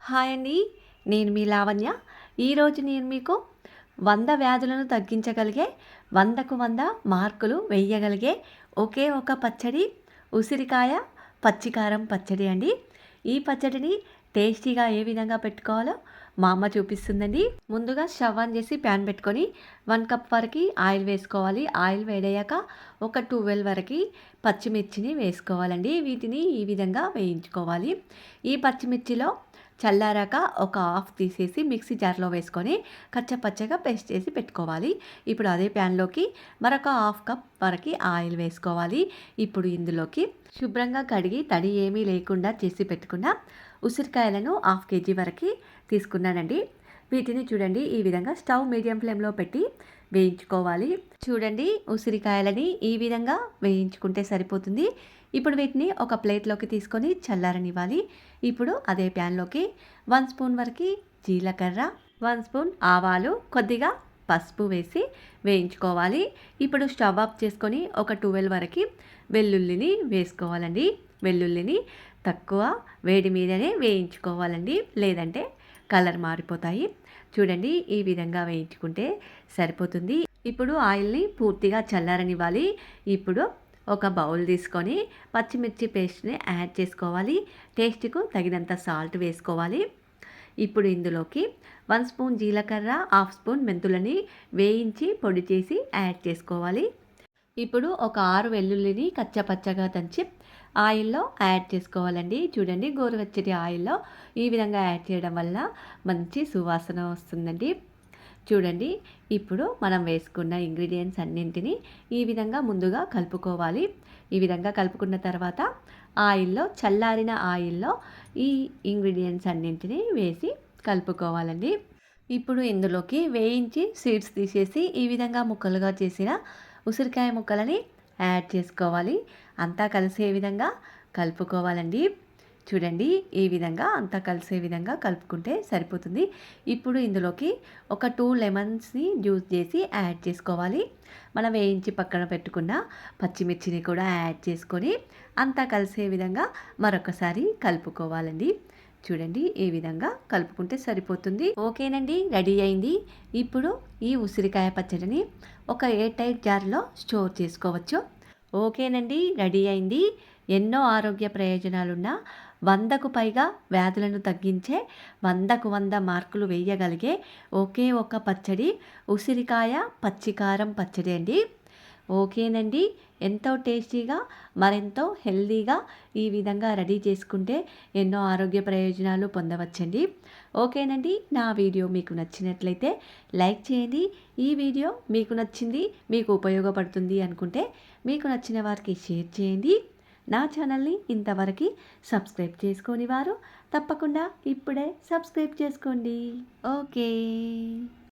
Hi అండి. నేను మీ లావణ్య. ఈరోజు నేను మీకు 100 వ్యాధులను తగ్గించగలిగే 100కు 100 మార్కులు వేయగలిగే ఒకే ఒక పచ్చడి ఉసిరికాయ పచ్చికారం పచ్చడి అండి. ఈ పచ్చడిని టేస్టీగా ఏ విధంగా పెట్టుకోవాలో మా అమ్మ చూపిస్తుందండి. ముందుగా స్టవ్ ఆన్ చేసి ప్యాన్ పెట్టుకొని 1 కప్ వరకు ఆయిల్ వేసుకోవాలి. ఆయిల్ వేడయ్యాక ఒక 12 వరకు పచ్చిమిర్చిని వేసుకోవాలండి. వీటిని ఈ విధంగా వేయించుకోవాలి. ఈ పచ్చిమిర్చిలో చల్లారాక ఒక హాఫ్ తీసేసి మిక్సీ జార్లో వేసుకొని కచ్చపచ్చగా పేస్ట్ చేసి పెట్టుకోవాలి. ఇప్పుడు అదే ప్యాన్లోకి మరొక హాఫ్ కప్ వరకు ఆయిల్ వేసుకోవాలి. ఇప్పుడు ఇందులోకి శుభ్రంగా కడిగి తడి ఏమీ లేకుండా చేసి పెట్టుకున్న ఉసిరికాయలను హాఫ్ కేజీ వరకు తీసుకున్నానండి. వీటిని చూడండి ఈ విధంగా స్టవ్ మీడియం ఫ్లేమ్లో పెట్టి వేయించుకోవాలి. చూడండి ఉసిరికాయలని ఈ విధంగా వేయించుకుంటే సరిపోతుంది. ఇప్పుడు వీటిని ఒక ప్లేట్లోకి తీసుకొని చల్లారనివ్వాలి. ఇప్పుడు అదే ప్యాన్లోకి 1 స్పూన్ వరకు జీలకర్ర, 1 స్పూన్ ఆవాలు, కొద్దిగా పసుపు వేసి వేయించుకోవాలి. ఇప్పుడు స్టవ్ ఆఫ్ చేసుకొని ఒక 12 వరకు వెల్లుల్లిని వేసుకోవాలండి. వెల్లుల్లిని తక్కువ వేడి మీదనే వేయించుకోవాలండి, లేదంటే కలర్ మారిపోతాయి. చూడండి ఈ విధంగా వేయించుకుంటే సరిపోతుంది. ఇప్పుడు ఆయిల్ని పూర్తిగా చల్లారనివ్వాలి. ఇప్పుడు ఒక బౌల్ తీసుకొని పచ్చిమిర్చి పేస్ట్ని యాడ్ చేసుకోవాలి. టేస్ట్కు తగినంత సాల్ట్ వేసుకోవాలి. ఇప్పుడు ఇందులోకి 1 స్పూన్ జీలకర్ర, హాఫ్ స్పూన్ మెంతులని వేయించి పొడి చేసి యాడ్ చేసుకోవాలి. ఇప్పుడు ఒక 6 వెల్లుల్లిని కచ్చపచ్చగా దంచి ఆయిల్లో యాడ్ చేసుకోవాలండి. చూడండి గోరువెచ్చటి ఆయిల్లో ఈ విధంగా యాడ్ చేయడం వల్ల మంచి సువాసన వస్తుందండి. చూడండి ఇప్పుడు మనం వేసుకున్న ఇంగ్రీడియంట్స్ అన్నింటినీ ఈ విధంగా ముందుగా కలుపుకోవాలి. ఈ విధంగా కలుపుకున్న తర్వాత ఆయిల్లో చల్లారిన ఆయిల్లో ఈ ఇంగ్రీడియంట్స్ అన్నింటినీ వేసి కలుపుకోవాలండి. ఇప్పుడు ఇందులోకి వేయించి సీడ్స్ తీసేసి ఈ విధంగా ముక్కలుగా చేసిన ఉసిరికాయ ముక్కలని యాడ్ చేసుకోవాలి. అంతా కలిసే విధంగా కలుపుకోవాలండి. చూడండి ఈ విధంగా అంతా కలిసే విధంగా కలుపుకుంటే సరిపోతుంది. ఇప్పుడు ఇందులోకి ఒక 2 లెమన్స్ని జ్యూస్ చేసి యాడ్ చేసుకోవాలి. మనం వేయించి పక్కన పెట్టుకున్న పచ్చిమిర్చిని కూడా యాడ్ చేసుకొని అంతా కలిసే విధంగా మరొకసారి కలుపుకోవాలండి. చూడండి ఈ విధంగా కలుపుకుంటే సరిపోతుంది. ఓకేనండి, రెడీ అయింది. ఇప్పుడు ఈ ఉసిరికాయ పచ్చడిని ఒక ఎయిర్ టైట్ జార్లో స్టోర్ చేసుకోవచ్చు. ఓకేనండి, రెడీ అయింది. ఎన్నో ఆరోగ్య ప్రయోజనాలున్న 100కు పైగా వ్యాధులను తగ్గించే 100కు 100 మార్కులు వేయగలిగే ఒకే ఒక పచ్చడి ఉసిరికాయ పచ్చికారం పచ్చడి అండి. ఓకేనండి, ఎంతో టేస్టీగా మరెంతో హెల్దీగా ఈ విధంగా రెడీ చేసుకుంటే ఎన్నో ఆరోగ్య ప్రయోజనాలు పొందవచ్చండి. ఓకేనండి, నా వీడియో మీకు నచ్చినట్లయితే లైక్ చేయండి. ఈ వీడియో మీకు నచ్చింది, మీకు ఉపయోగపడుతుంది అనుకుంటే మీకు నచ్చిన వారికి షేర్ చేయండి. నా ఛానల్ని ఇంతవరకు సబ్స్క్రైబ్ చేసుకోని వారు తప్పకుండా ఇప్పుడే సబ్స్క్రైబ్ చేసుకోండి. ఓకే.